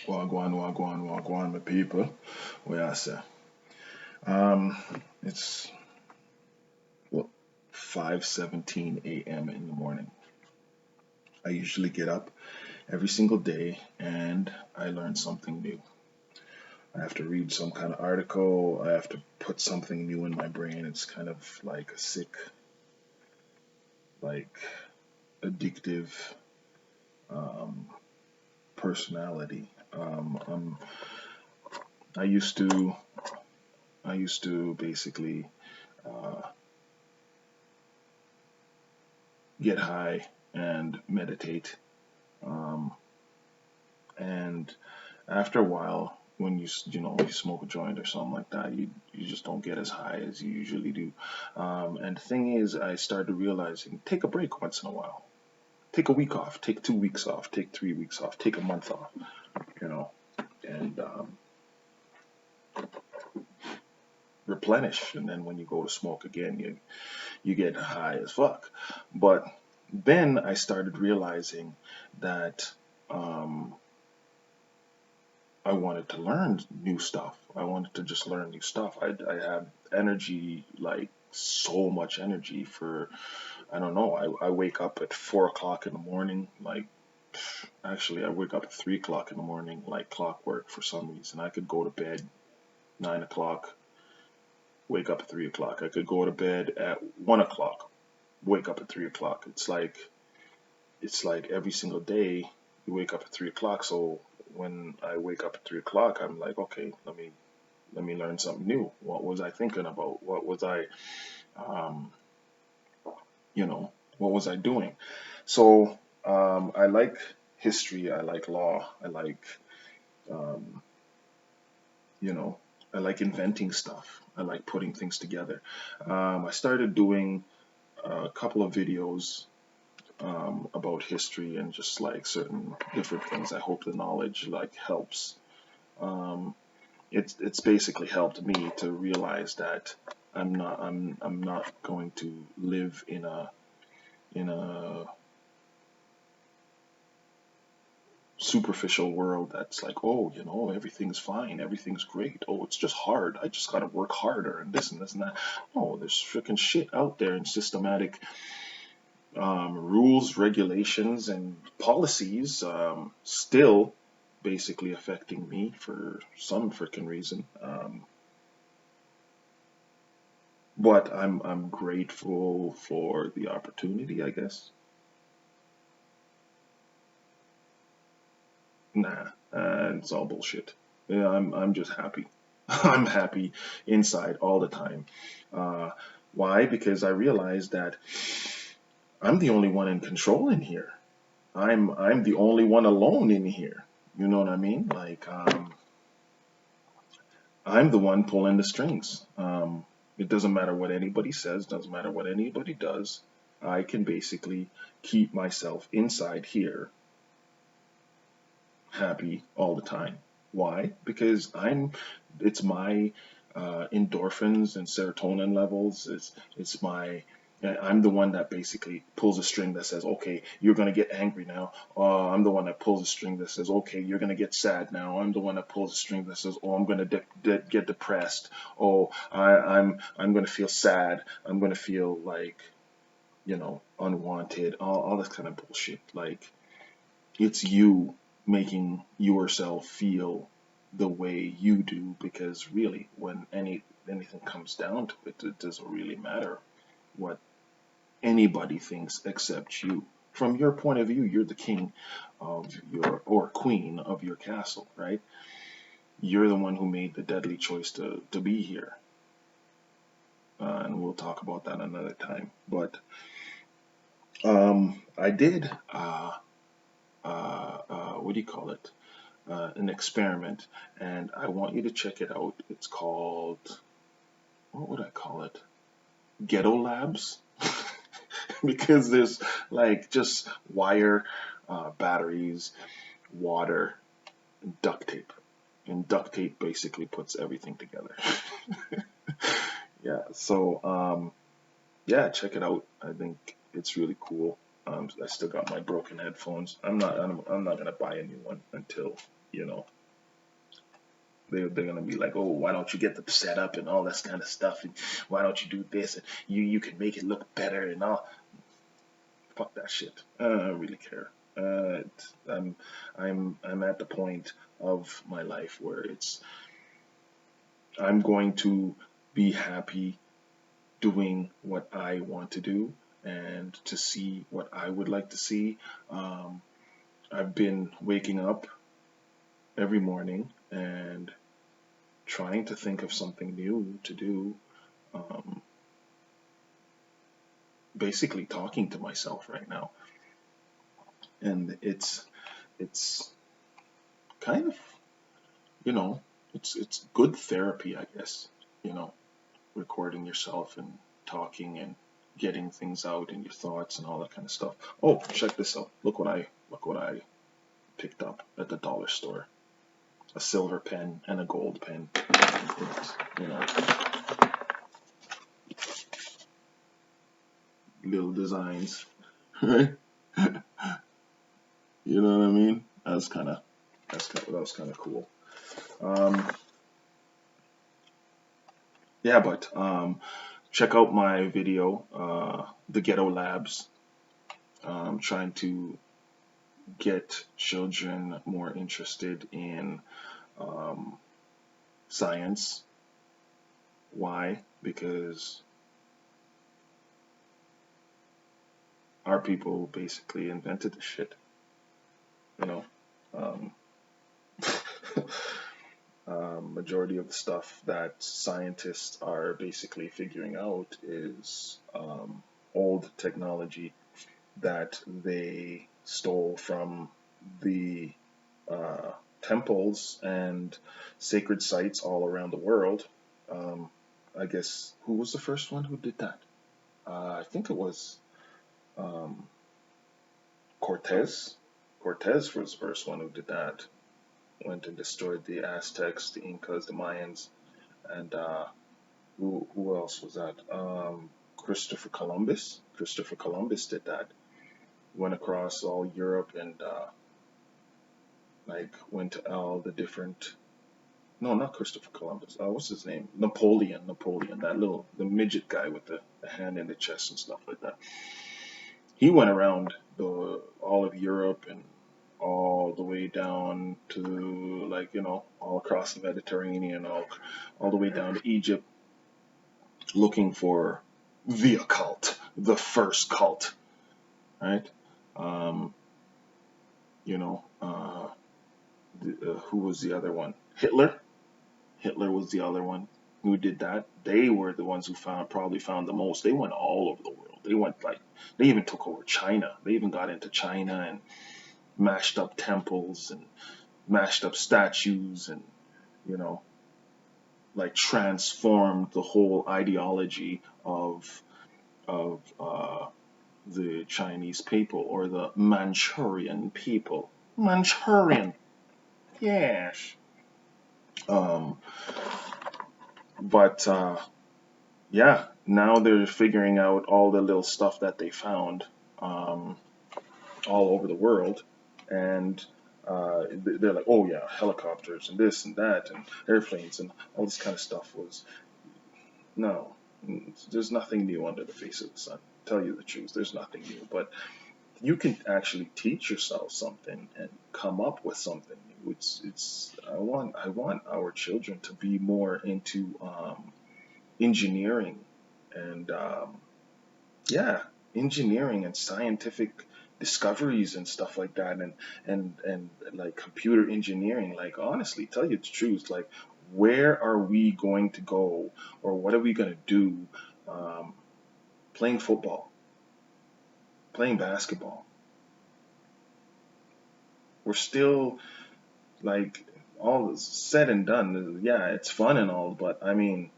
Wagwan, wagwan, wagwan, my people. Where I say, um, it's what 5:17 a.m. in the morning. I usually get up every single day and I learn something new. I have to read some kind of article. I have to put something new in my brain. It's kind of like a sick, like addictive um, personality. I used to, I used to basically uh, get high and meditate. Um, and after a while, when you smoke a joint or something like that, you just don't get as high as you usually do. And the thing is, I started realizing take a break once in a while. Take a week off. Take 2 weeks off. Take 3 weeks off. Take a month off. You know, and replenish. And then when you go to smoke again, you get high as fuck. But then I started realizing that. Um, I wanted to learn new stuff. I wanted to just learn new stuff. I have energy, like so much energy for, I don't know, I wake up at 4 o'clock in the morning, like, actually, I wake up at 3 o'clock in the morning, like clockwork for some reason. I could go to bed 9 o'clock, wake up at 3 o'clock. I could go to bed at 1 o'clock, wake up at 3 o'clock. It's like every single day you wake up at 3 o'clock. So when I wake up at 3 o'clock, I'm like, okay, let me learn something new. What was I thinking about? What was I, um, what was I doing? So I like history. I like law. Um, you know, I like inventing stuff. I like putting things together. I started doing a couple of videos about history and just like certain different things. I hope the knowledge like helps. Um, it's basically helped me to realize that I'm not going to live in a superficial world that's like, oh, everything's fine, everything's great. Oh, it's just hard. I just got to work harder and this and this and that. No, there's freaking shit out there and systematic rules, regulations, and policies still basically affecting me for some freaking reason. But I'm grateful for the opportunity, I guess. Nah, it's all bullshit. Yeah, I'm just happy. I'm happy inside all the time. Uh, why? Because I realize that I'm the only one in control in here. I'm the only one alone in here. You know what I mean? Like I'm the one pulling the strings. It doesn't matter what anybody says, doesn't matter what anybody does. I can basically keep myself inside here happy all the time. Why? Because it's my endorphins and serotonin levels. It's my, I'm the one that basically pulls a string that says, okay, you're going to get angry now. I'm the one that pulls a string that says, okay, you're going to get sad now. I'm the one that pulls a string that says, oh, I'm going to get depressed. Oh, I'm going to feel sad. I'm going to feel like, unwanted. All this kind of bullshit. Like, it's you making yourself feel the way you do because really when anything comes down to it, it doesn't really matter what anybody thinks except you. From your point of view, you're the king of your or queen of your castle, right? You're the one who made the deadly choice to be here. And we'll talk about that another time. But I did what do you call it? An experiment, and I want you to check it out. It's called, what would I call it? Ghetto Labs, because there's like just wire, batteries, water, and duct tape. And duct tape basically puts everything together. Yeah, so yeah, check it out. I think it's really cool. I still got my broken headphones. I'm not gonna buy a new one until you know They're gonna be like, oh, why don't you get the setup and all this kind of stuff, and why don't you do this, and you can make it look better and all. Fuck that shit. I don't really care. I'm at the point of my life where I'm going to be happy doing what I want to do and to see what I would like to see. Um, I've been waking up every morning and trying to think of something new to do. Um, Basically talking to myself right now, and it's kind of, you know, it's good therapy, I guess. You know, recording yourself and talking and getting things out and your thoughts and all that kind of stuff. Oh, check this out. Look what I picked up at the dollar store. A silver pen and a gold pen. It's, you know, little designs, right? You know what I mean? That was kind of cool. Um, yeah, but check out my video, the Ghetto Labs. Trying to get children more interested in um, science. Why? Because our people basically invented the shit. You know, um, majority of the stuff that scientists are basically figuring out is old technology that they stole from the uh, temples and sacred sites all around the world. Um, I guess who was the first one who did that? I think it was um, Cortez. Cortez was the first one who did that. Went and destroyed the Aztecs, the Incas, the Mayans, and who else was that? Christopher Columbus. Christopher Columbus did that. Went across all Europe and like went to all the different. No, not Christopher Columbus. What's his name? Napoleon. Napoleon. That little the midget guy with the hand in the chest and stuff like that. He went around all of Europe and all the way down to, like, all across the Mediterranean, all the way down to Egypt, looking for the occult, the first cult, right? Um, you know, who was the other one? Hitler. Hitler was the other one who did that. They were the ones who probably found the most. They went all over the world. They went like they even took over China. They even got into China and mashed up temples and mashed up statues and you know like transformed the whole ideology of the Chinese people or the Manchurian people. Manchurian, yes. Um, but yeah, now they're figuring out all the little stuff that they found um, all over the world, and they're like, oh yeah, helicopters and this and that and airplanes and all this kind of stuff was no, there's nothing new under the face of the sun. Tell you the truth, there's nothing new, but you can actually teach yourself something and come up with something new. It's I want our children to be more into engineering and yeah, engineering and scientific discoveries and stuff like that, and like computer engineering. Like honestly, tell you the truth, like where are we going to go, or what are we going to do? Um, Playing football, playing basketball. We're still like all said and done. Yeah, it's fun and all, but I mean,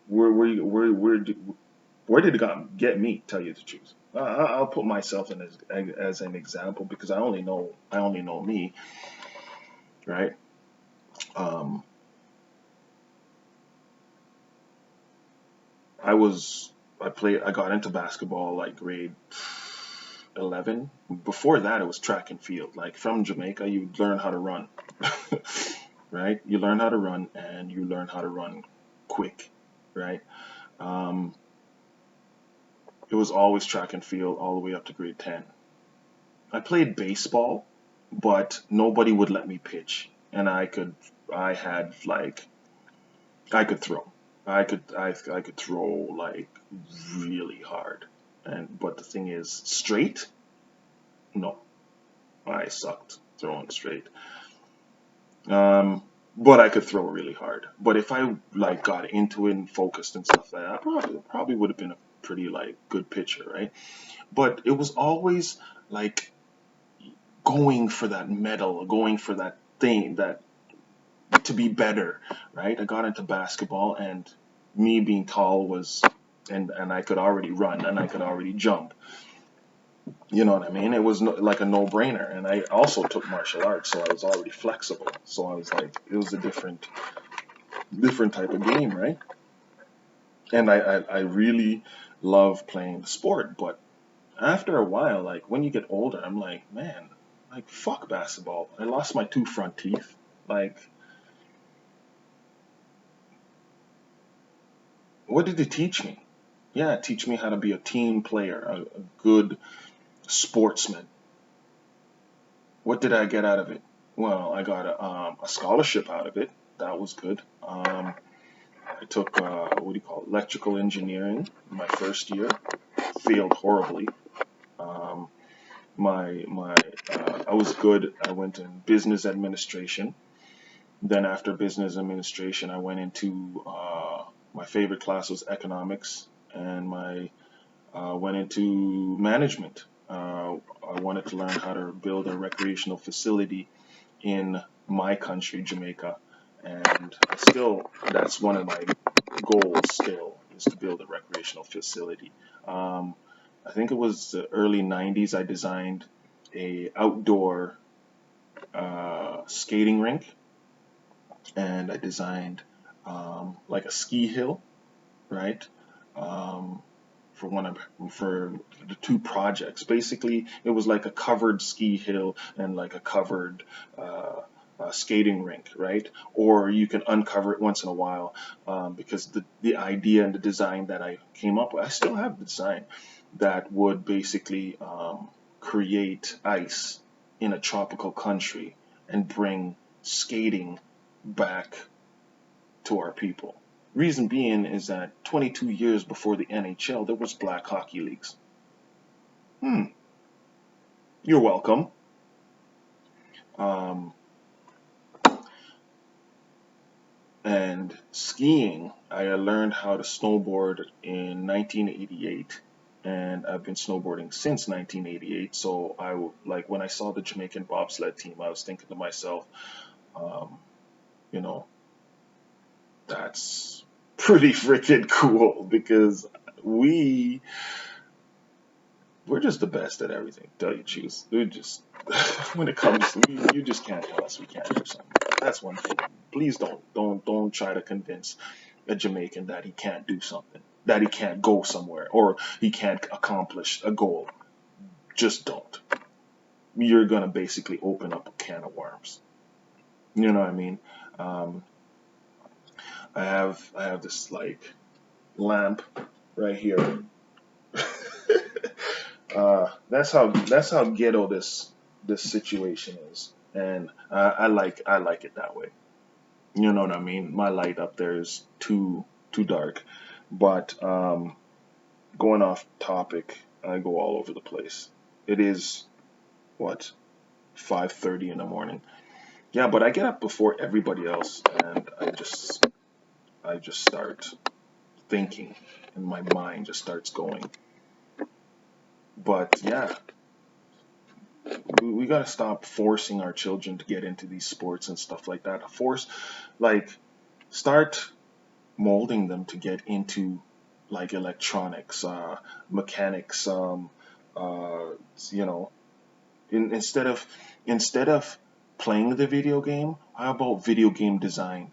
we're where did God get me? Tell you the truth, I'll put myself in as an example because I only know me, right? Um, I was I got into basketball like grade 11. Before that, it was track and field. Like from Jamaica, you learn how to run. right? You learn how to run, and you learn how to run quick, right? Um, it was always track and field all the way up to grade 10. I played baseball, but nobody would let me pitch, and I had like, I could throw. I could throw like really hard. But the thing is, straight? No, I sucked throwing straight. Um, but I could throw really hard. But if I like got into it and focused and stuff like that, I probably would have been a pretty like good pitcher, right? But it was always like going for that medal, going for that thing, that to be better, right? I got into basketball, and me being tall was, and I could already run and I could already jump. You know what I mean? It was no, like a no-brainer. And I also took martial arts, so I was already flexible. So I was like, it was a different type of game, right? And I really love playing the sport. But after a while, like when you get older, I'm like, man, like fuck basketball. I lost my two front teeth. Like, what did it teach me? Yeah, teach me how to be a team player, a good sportsman. What did I get out of it? Well, I got a scholarship out of it. That was good. I took what do you call it? Electrical engineering my first year. Failed horribly. Um, my I was good. I went in business administration. Then after business administration, I went into my favorite class was economics, and my went into management. I wanted to learn how to build a recreational facility in my country, Jamaica, and still that's one of my goals. Still is to build a recreational facility. Um, I think it was the early '90s. I designed a outdoor skating rink, and I designed like a ski hill, right? Um, for for the two projects. Basically, it was like a covered ski hill and like a covered skating rink, right? Or you can uncover it once in a while, because the idea and the design that I came up with, I still have the design that would basically create ice in a tropical country and bring skating back to our people. Reason being is that 22 years before the NHL, there was black hockey leagues. Hmm, you're welcome. Um, and skiing, I learned how to snowboard in 1988, and I've been snowboarding since 1988. So like when I saw the Jamaican bobsled team, I was thinking to myself, um, you know, that's pretty freaking cool because we we're just the best at everything. Tell you choose. We're just when it comes, you just can't tell us we can't do something. That's one thing. Please don't try to convince a Jamaican that he can't do something, that he can't go somewhere, or he can't accomplish a goal. Just don't. You're gonna basically open up a can of worms. You know what I mean? Um, I have this like lamp right here. That's how ghetto this situation is, and I like it that way. You know what I mean? My light up there is too dark, but going off topic, I go all over the place. It is what 5:30 in the morning. Yeah, but I get up before everybody else, and I just start thinking, and my mind just starts going. But yeah, we got to stop forcing our children to get into these sports and stuff like that. Like, start molding them to get into like electronics, mechanics, uh, you know, instead of playing the video game, how about video game design?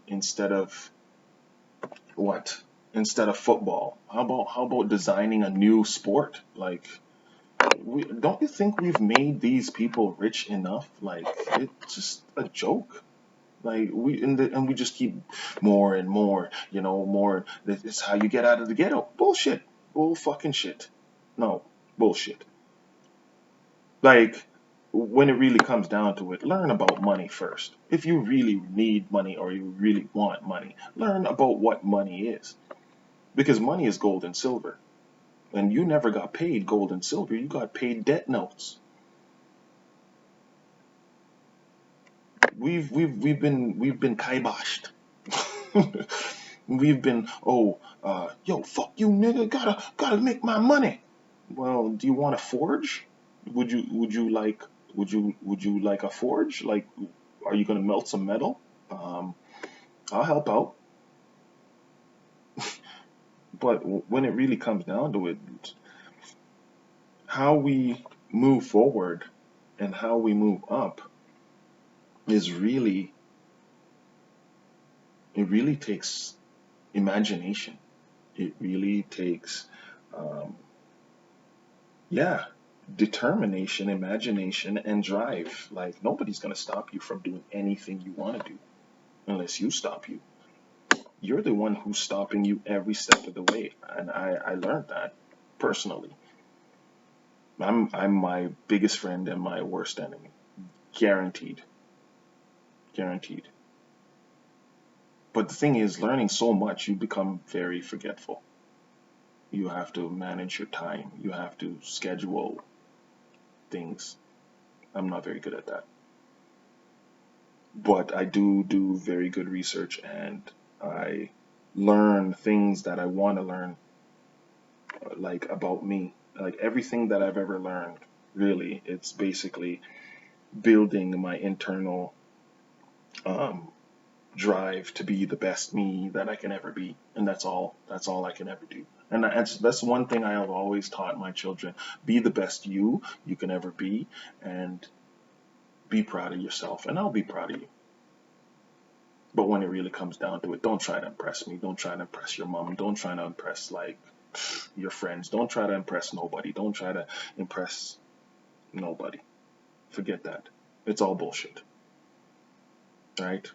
Instead of what? Instead of football, how about designing a new sport? Like, don't you think we've made these people rich enough? Like, it's just a joke. Like and we just keep more and more, more. It's how you get out of the ghetto. Bullshit. Bull fucking shit. No, bullshit. Like, when it really comes down to it, learn about money first. If you really need money or you really want money, learn about what money is. Because money is gold and silver. And you never got paid gold and silver, you got paid debt notes. We've been kiboshed. We've been, yo, fuck you, nigga, gotta make my money. Well, do you want a forge? Would you like a forge? Like, are you gonna melt some metal? Um, I'll help out. But when it really comes down to it, how we move forward and how we move up is really, it really takes imagination. It really takes, um, yeah, determination, imagination, and drive. Like, nobody's gonna stop you from doing anything you want to do unless you stop you. You're the one who's stopping you every step of the way, and I learned that personally. I'm my biggest friend and my worst enemy, guaranteed, guaranteed. But the thing is, learning so much, you become very forgetful. You have to manage your time. You have to schedule things. I'm not very good at that, but I do very good research, and I learn things that I want to learn, like about me. Like everything that I've ever learned, really, it's basically building my internal um, drive to be the best me that I can ever be, and that's all I can ever do. And that's one thing I have always taught my children: be the best you can ever be, and be proud of yourself, and I'll be proud of you. But when it really comes down to it, don't try to impress me. Don't try to impress your mom. Don't try to impress like your friends. Don't try to impress nobody. Don't try to impress nobody. Forget that. It's all bullshit, right?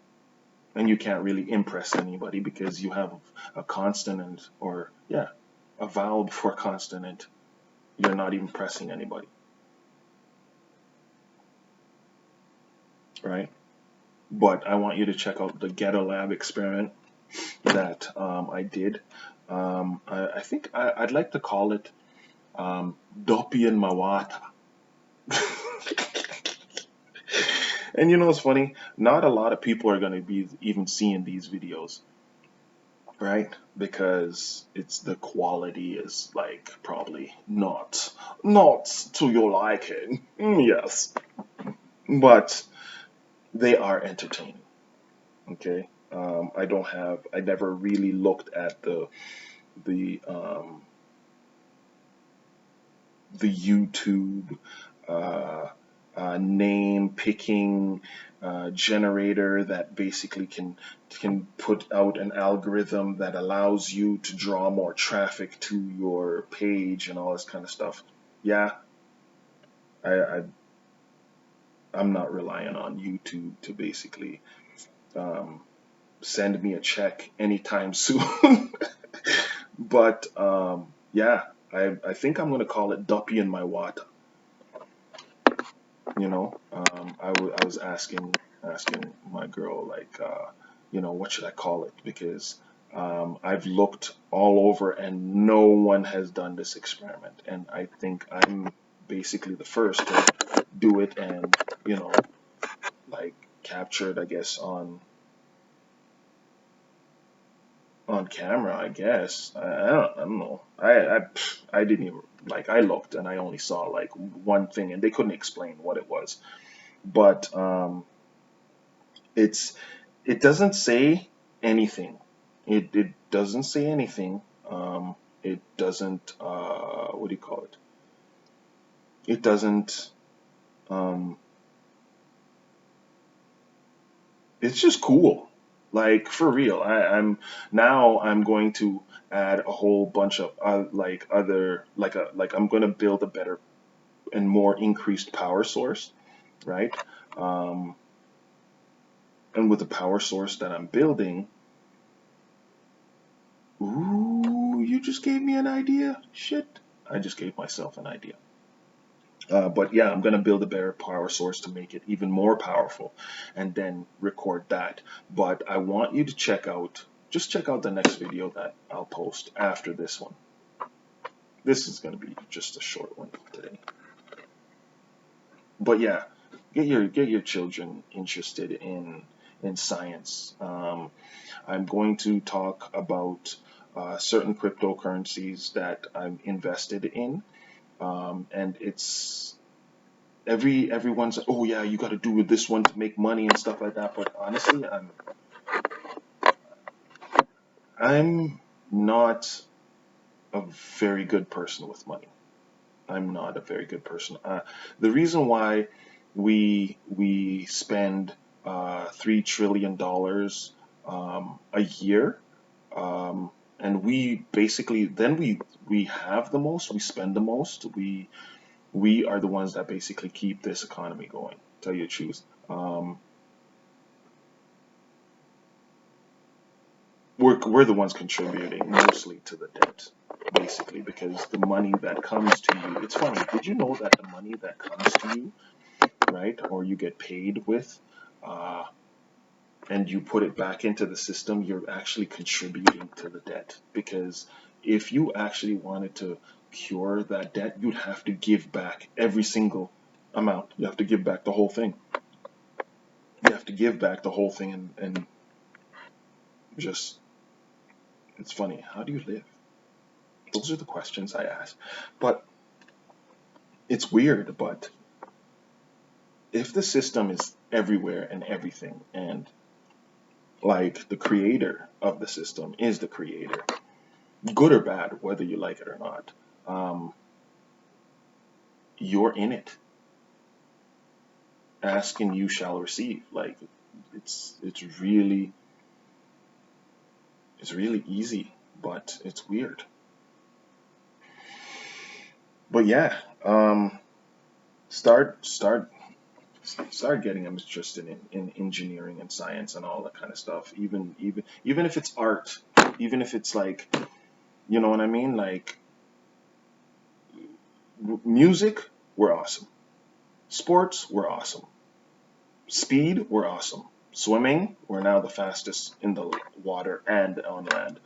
And you can't really impress anybody because you have a consonant, or yeah, a vowel before consonant. You're not even pressing anybody, right? But I want you to check out the Ghetto Lab experiment that I did. I think I'd like to call it Doppy and Mawata. And you know what's funny? Not a lot of people are going to be even seeing these videos, right? Because it's the quality is like probably not to your liking. Yes, but they are entertaining. Okay. I never really looked at the the YouTube uh, name picking generator that basically can put out an algorithm that allows you to draw more traffic to your page and all this kind of stuff. Yeah, I, I I'm not relying on YouTube to basically um, send me a check anytime soon. But yeah, I think I'm gonna call it Duppy in my water. I was asking my girl, like, what should I call it? Because I've looked all over and no one has done this experiment, and I think I'm basically the first to do it, and you know like capture it, I guess, on camera, I guess. I don't know. I didn't even, like, I looked and I only saw like one thing, and they couldn't explain what it was. But it's it doesn't say anything. It doesn't say anything. It doesn't what do you call it? It doesn't um it's just cool. Like, for real. I'm going to add a whole bunch of like other, like I'm going to build a better and more increased power source, right? Um And with the power source that I'm building, ooh, you just gave me an idea. Shit. I just gave myself an idea. But yeah, I'm going to build a better power source to make it even more powerful and then record that. But I want you to just check out the next video that I'll post after this one. This is going to be just a short one today. But yeah, get your children interested in science. I'm going to talk about certain cryptocurrencies that I'm invested in, and it's everyone's, oh yeah, you got to do this one to make money and stuff like that. But honestly, I'm not a very good person with money. I'm not a very good person. The reason why we spend $3 trillion a year, and we basically then we have the most, we spend the most, we are the ones that basically keep this economy going. Tell you the truth. We're the ones contributing mostly to the debt, basically, because the money that comes to you. It's funny. Did you know that the money that comes to you, right, or you get paid with, uh, and you put it back into the system, you're actually contributing to the debt. Because if you actually wanted to cure that debt, you'd have to give back every single amount. You have to give back the whole thing. You have to give back the whole thing, and just, it's funny. How do you live? Those are the questions I ask. But it's weird, but if the system is everywhere and everything, and like the creator of the system is the creator, good or bad, whether you like it or not, um, you're in it. Ask and you shall receive. Like it's really easy, but it's weird. But yeah, start start start getting them interested in engineering and science and all that kind of stuff. Even if it's art, even if it's like, you know what I mean, like music, we're awesome. Sports, we're awesome. Speed, we're awesome. Swimming, we're now the fastest in the water and on land.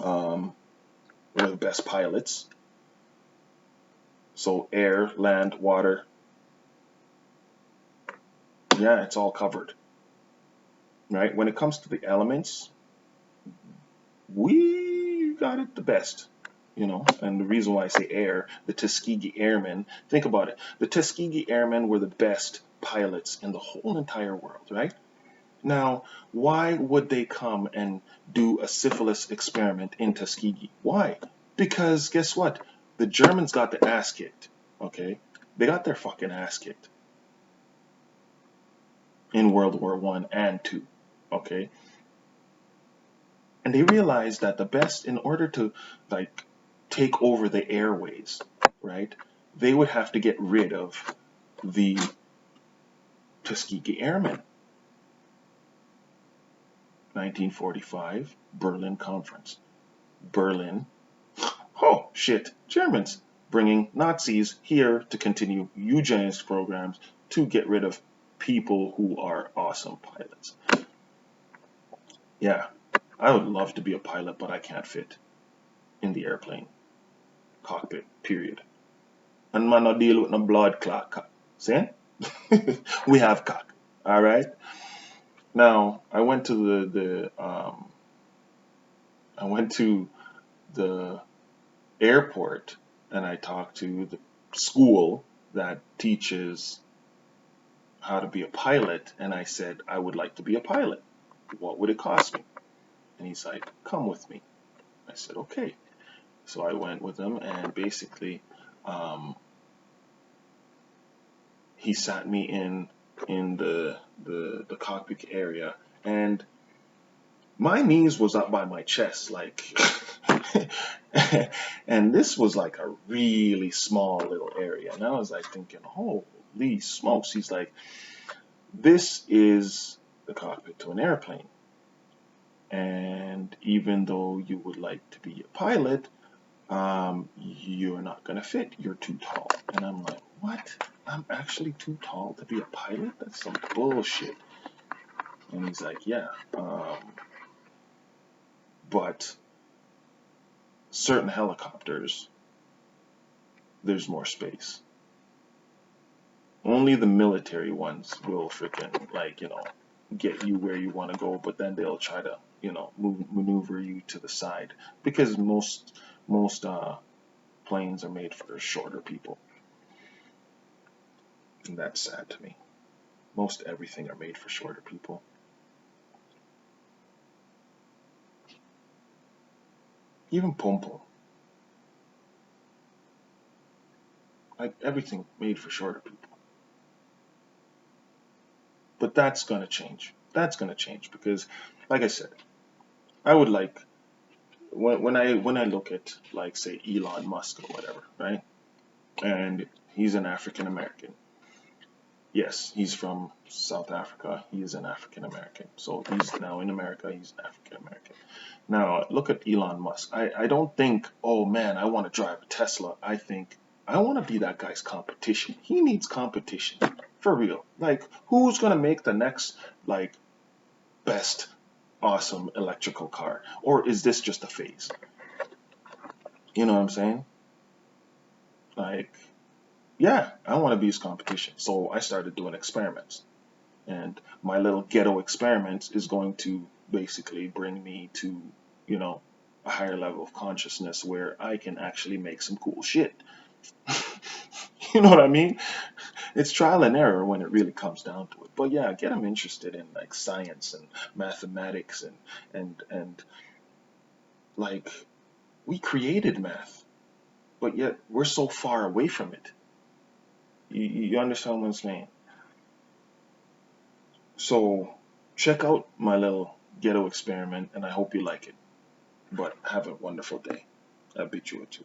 Um, we're the best pilots. So air, land, water, yeah, it's all covered, right? When it comes to the elements, we got it the best, you know. And the reason why I say air, the Tuskegee Airmen, think about it. The Tuskegee Airmen were the best pilots in the whole entire world, right? Now, why would they come and do a syphilis experiment in Tuskegee? Why? Because guess what? The Germans got their ass kicked, okay? They got their fucking ass kicked in World War One and Two, okay? And they realized that the best, in order to like take over the airways, right? They would have to get rid of the Tuskegee Airmen. 1945 Berlin Conference. Berlin. Oh shit, Germans bringing Nazis here to continue eugenics programs to get rid of people who are awesome pilots. Yeah, I would love to be a pilot, but I can't fit in the airplane cockpit, period. And man, no deal with no blood clot cock. See? We have cock. All right. Now I went to I went to the airport and I talked to the school that teaches how to be a pilot, and I said I would like to be a pilot. What would it cost me? And he's like, come with me. I said, okay. So I went with him, and basically, um, he sat me in the cockpit area, and my knees was up by my chest, like, and this was like a really small little area, and I was like thinking, holy smokes. He's like, This is the cockpit to an airplane. And even though you would like to be a pilot, you're not gonna fit. You're too tall. And I'm like, what? I'm actually too tall to be a pilot? That's some bullshit. And he's like, yeah, but certain helicopters, there's more space. Only the military ones will freaking, like, get you where you want to go, but then they'll try to, maneuver you to the side because most planes are made for shorter people, and that's sad to me. Most everything are made for shorter people. Even pom pom, like everything made for shorter people. But that's gonna change. That's gonna change because, like I said, I would like when I look at, like, say, Elon Musk or whatever, right? And he's an African American. Yes, he's from South Africa. He is an African American. So he's now in America. He's an African American. Now look at Elon Musk. I don't think, oh man, I want to drive a Tesla. I think I want to be that guy's competition. He needs competition for real. Like, who's gonna make the next, like, best awesome electrical car? Or is this just a phase? You know what I'm saying? Like, yeah, I want to be his competition. So I started doing experiments. And my little ghetto experiment is going to basically bring me to, you know, a higher level of consciousness where I can actually make some cool shit. You know what I mean? It's trial and error when it really comes down to it. But yeah, get them interested in, like, science and mathematics and like, we created math, but yet we're so far away from it. You understand what I'm saying? So check out my little ghetto experiment, and I hope you like it. But have a wonderful day. I bid you a two.